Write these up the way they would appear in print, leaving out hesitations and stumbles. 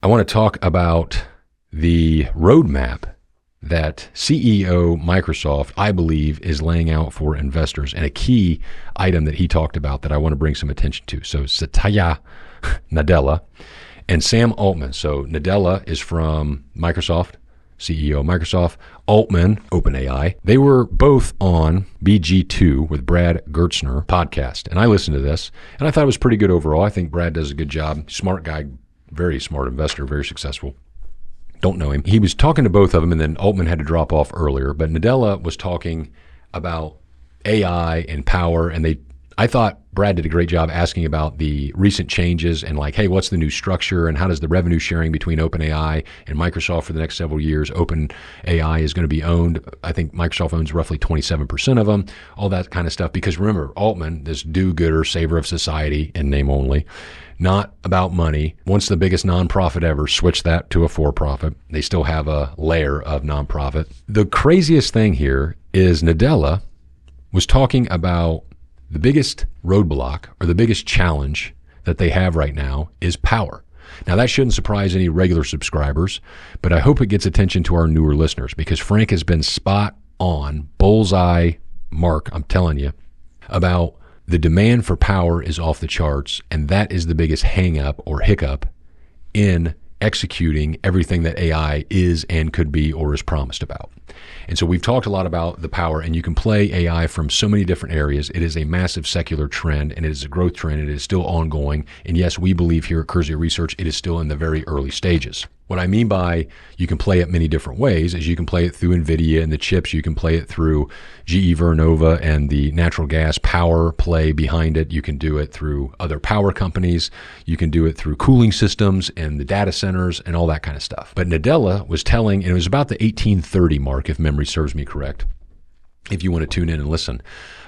want to talk about the roadmap that CEO Microsoft, I believe, is laying out for investors, and a key item that he talked about that I want to bring some attention to. So Satya Nadella and Sam Altman. So Nadella is from Microsoft, CEO of Microsoft. Altman, OpenAI. They were both on BG2 with Brad Gertzner podcast, and I listened to this, and I thought it was pretty good overall. I think Brad does a good job. Smart guy, very smart investor, very successful. Don't know him. He was talking to both of them, and then Altman had to drop off earlier. But Nadella was talking about AI and power, and I thought Brad did a great job asking about the recent changes and like, hey, what's the new structure and how does the revenue sharing between OpenAI and Microsoft for the next several years? OpenAI is going to be owned. I think Microsoft owns roughly 27% of them, all that kind of stuff. Because remember, Altman, this do-gooder, saver of society in name only, not about money. Once the biggest nonprofit ever switched that to a for-profit, they still have a layer of nonprofit. The craziest thing here is Nadella was talking about the biggest roadblock or the biggest challenge that they have right now is power. Now, that shouldn't surprise any regular subscribers, but I hope it gets attention to our newer listeners because Frank has been spot on, bullseye mark, I'm telling you, about the demand for power is off the charts, and that is the biggest hang up or hiccup in executing everything that AI is and could be or is promised about. And so we've talked a lot about the power, and you can play AI from so many different areas. It is a massive secular trend, and it is a growth trend. It is still ongoing. And yes, we believe here at Curzio Research, it is still in the very early stages. What I mean by you can play it many different ways is you can play it through NVIDIA and the chips. You can play it through GE Vernova and the natural gas power play behind it. You can do it through other power companies. You can do it through cooling systems and the data centers and all that kind of stuff. But Nadella was telling, and it was about the 1830 mark, if memory serves me correct, if you want to tune in and listen,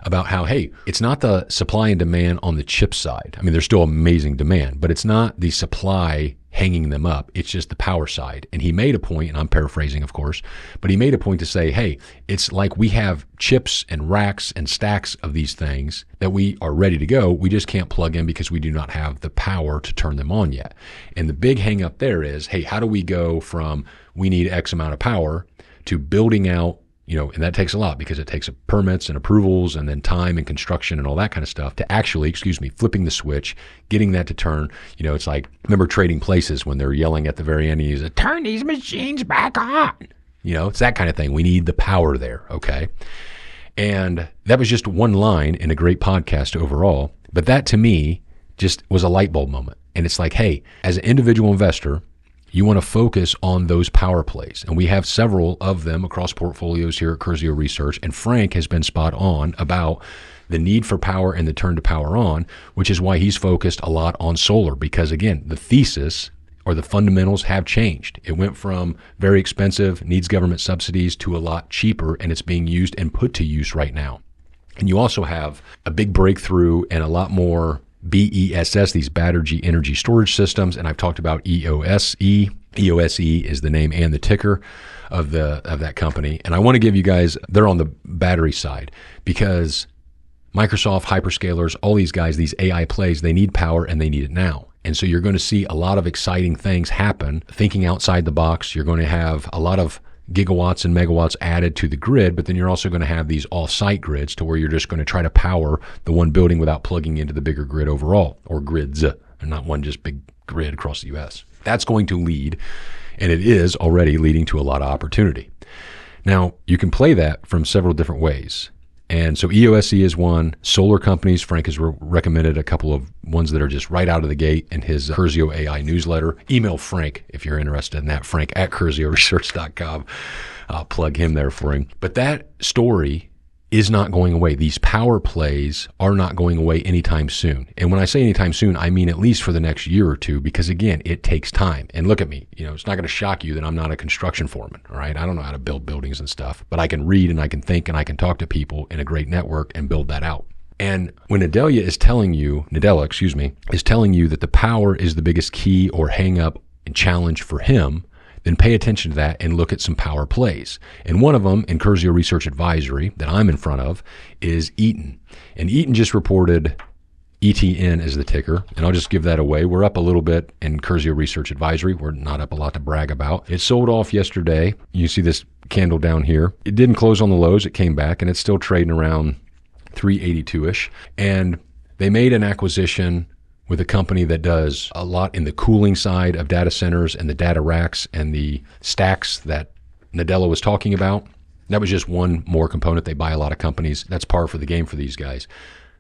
about how, hey, it's not the supply and demand on the chip side. I mean, there's still amazing demand, but it's not the supply hanging them up. It's just the power side. And he made a point, and I'm paraphrasing, of course, but he made a point to say, hey, it's like we have chips and racks and stacks of these things that we are ready to go. We just can't plug in because we do not have the power to turn them on yet. And the big hang up there is, hey, how do we go from we need X amount of power to building out, and that takes a lot because it takes permits and approvals and then time and construction and all that kind of stuff to actually, flipping the switch, getting that to turn. It's like, remember Trading Places when they're yelling at the very end, and he's like, turn these machines back on. It's that kind of thing. We need the power there, okay? And that was just one line in a great podcast overall. But that to me just was a light bulb moment. And it's like, hey, as an individual investor, you want to focus on those power plays. And we have several of them across portfolios here at Curzio Research. And Frank has been spot on about the need for power and the turn to power on, which is why he's focused a lot on solar. Because again, the thesis or the fundamentals have changed. It went from very expensive, needs government subsidies, to a lot cheaper, and it's being used and put to use right now. And you also have a big breakthrough and a lot more BESS, these battery energy storage systems, and I've talked about EOSE. EOSE is the name and the ticker of that company. And I want to give you guys, they're on the battery side because Microsoft, hyperscalers, all these guys, these AI plays, they need power and they need it now. And so you're going to see a lot of exciting things happen, thinking outside the box. You're going to have a lot of gigawatts and megawatts added to the grid, but then you're also going to have these off-site grids to where you're just going to try to power the one building without plugging into the bigger grid overall, or grids, and not one just big grid across the U.S. That's going to lead, and it is already leading to a lot of opportunity. Now, you can play that from several different ways. And so EOSE is one. Solar companies, Frank has recommended a couple of ones that are just right out of the gate in his Curzio AI newsletter. Email Frank if you're interested in that, Frank at CurzioResearch.com. I'll plug him there for him. But that story is not going away. These power plays are not going away anytime soon. And when I say anytime soon, I mean at least for the next year or two, because again, it takes time. And look at me, it's not going to shock you that I'm not a construction foreman, all right? I don't know how to build buildings and stuff, but I can read and I can think and I can talk to people in a great network and build that out. And when Nadella is telling you that the power is the biggest key or hang up and challenge for him, then pay attention to that and look at some power plays. And one of them in Curzio Research Advisory that I'm in front of is Eaton. And Eaton just reported ETN is the ticker, and I'll just give that away. We're up a little bit in Curzio Research Advisory. We're not up a lot to brag about. It sold off yesterday. You see this candle down here. It didn't close on the lows. It came back, and it's still trading around 382-ish. And they made an acquisition with a company that does a lot in the cooling side of data centers and the data racks and the stacks that Nadella was talking about. That was just one more component. They buy a lot of companies. That's par for the game for these guys.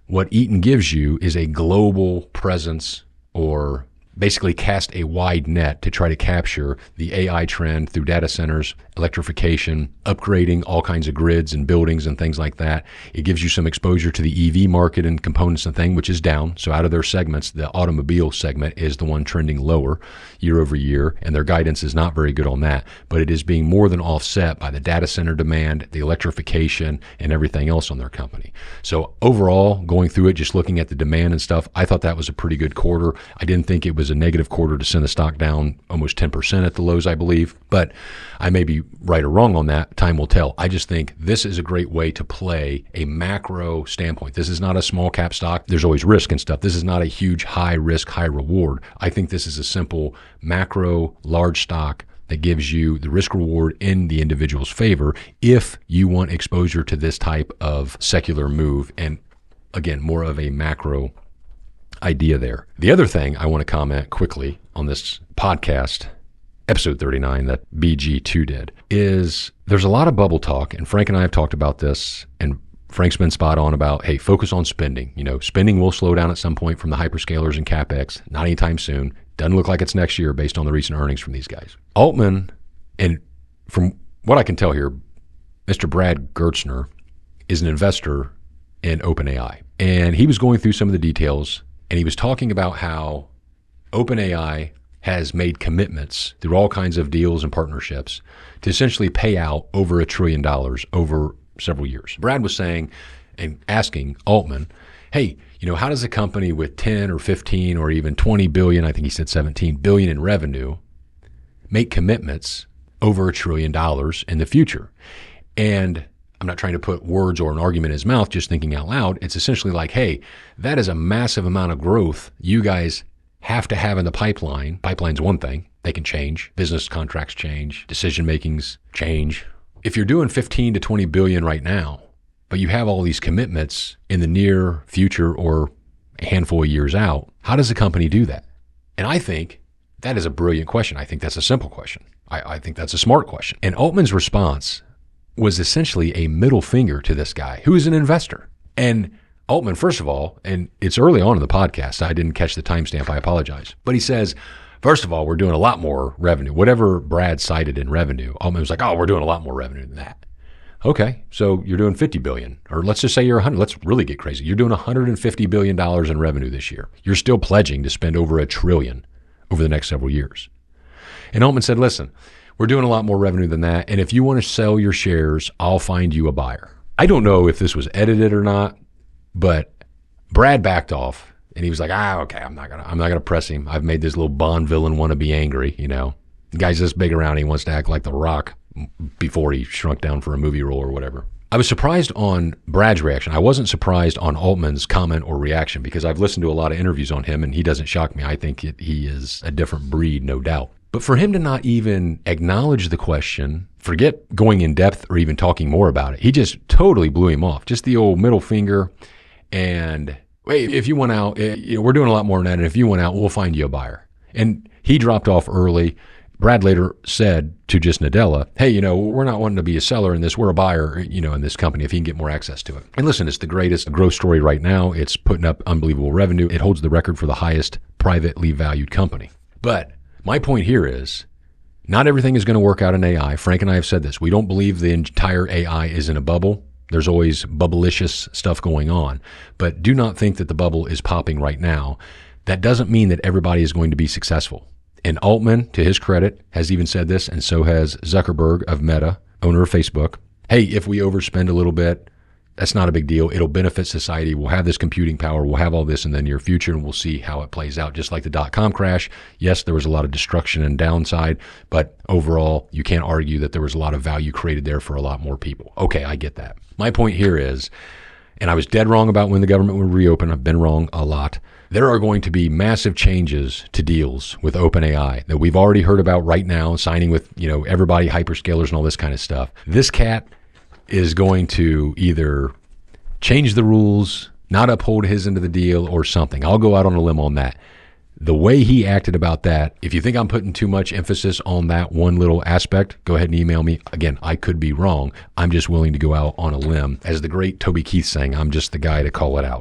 What Eaton gives you is a global presence, or basically cast a wide net to try to capture the AI trend through data centers, electrification, upgrading all kinds of grids and buildings and things like that. It gives you some exposure to the EV market and components and thing, which is down. So out of their segments, the automobile segment is the one trending lower year over year, and their guidance is not very good on that. But it is being more than offset by the data center demand, the electrification, and everything else on their company. So overall, going through it, just looking at the demand and stuff, I thought that was a pretty good quarter. I didn't think it was a negative quarter to send the stock down almost 10% at the lows, I believe. But I may be right or wrong on that. Time will tell. I just think this is a great way to play a macro standpoint. This is not a small cap stock. There's always risk and stuff. This is not a huge high risk, high reward. I think this is a simple macro large stock that gives you the risk reward in the individual's favor if you want exposure to this type of secular move, and again, more of a macro idea there. The other thing I want to comment quickly on this podcast, episode 39 that BG2 did, is there's a lot of bubble talk, and Frank and I have talked about this, and Frank's been spot on about, hey, focus on spending. You know, spending will slow down at some point from the hyperscalers and CapEx, not anytime soon. Doesn't look like it's next year based on the recent earnings from these guys. Altman, and from what I can tell here, Mr. Brad Gertzner is an investor in OpenAI. And he was going through some of the details, and he was talking about how OpenAI has made commitments through all kinds of deals and partnerships to essentially pay out over $1 trillion over several years. Brad was saying and asking Altman, hey, you know, how does a company with 10 or 15 or even 20 billion, I think he said 17 billion in revenue, make commitments over $1 trillion in the future? And I'm not trying to put words or an argument in his mouth, just thinking out loud. It's essentially like, hey, that is a massive amount of growth you guys have to have in the pipeline. Pipeline's one thing. They can change. Business contracts change. Decision makings change. If you're doing 15 to 20 billion right now, but you have all these commitments in the near future or a handful of years out, how does a company do that? And I think that is a brilliant question. I think that's a simple question. I think that's a smart question. And Altman's response was essentially a middle finger to this guy who is an investor. And Altman, first of all, and it's early on in the podcast, I didn't catch the timestamp, I apologize. But he says, first of all, we're doing a lot more revenue. Whatever Brad cited in revenue, Altman was like, oh, we're doing a lot more revenue than that. Okay, so you're doing 50 billion, or let's just say you're 100. Let's really get crazy. You're doing $150 billion in revenue this year. You're still pledging to spend over $1 trillion over the next several years. And Altman said, listen, we're doing a lot more revenue than that. And if you want to sell your shares, I'll find you a buyer. I don't know if this was edited or not, but Brad backed off and he was like, okay, I'm not gonna press him. I've made this little Bond villain want to be angry, you know. The guy's this big around, he wants to act like The Rock before he shrunk down for a movie role or whatever. I was surprised on Brad's reaction. I wasn't surprised on Altman's comment or reaction because I've listened to a lot of interviews on him and he doesn't shock me. I think he is a different breed, no doubt. But for him to not even acknowledge the question, forget going in depth or even talking more about it, he just totally blew him off. Just the old middle finger and, wait, if you went out, we're doing a lot more than that, and if you went out, we'll find you a buyer. And he dropped off early. Brad later said to just Nadella, hey, you know, we're not wanting to be a seller in this, we're a buyer, you know, in this company if he can get more access to it. And listen, it's the greatest growth story right now. It's putting up unbelievable revenue. It holds the record for the highest privately valued company. But my point here is not everything is going to work out in AI. Frank and I have said this. We don't believe the entire AI is in a bubble. There's always bubblicious stuff going on. But do not think that the bubble is popping right now. That doesn't mean that everybody is going to be successful. And Altman, to his credit, has even said this, and so has Zuckerberg of Meta, owner of Facebook. Hey, if we overspend a little bit, that's not a big deal. It'll benefit society. We'll have this computing power. We'll have all this in the near future, and we'll see how it plays out. Just like the dot-com crash, yes, there was a lot of destruction and downside, but overall, you can't argue that there was a lot of value created there for a lot more people. Okay, I get that. My point here is, and I was dead wrong about when the government would reopen. I've been wrong a lot. There are going to be massive changes to deals with OpenAI that we've already heard about right now, signing with, everybody, hyperscalers and all this kind of stuff. This cat is going to either change the rules, not uphold his end of the deal, or something. I'll go out on a limb on that. The way he acted about that, if you think I'm putting too much emphasis on that one little aspect, go ahead and email me. Again, I could be wrong. I'm just willing to go out on a limb. As the great Toby Keith saying, I'm just the guy to call it out.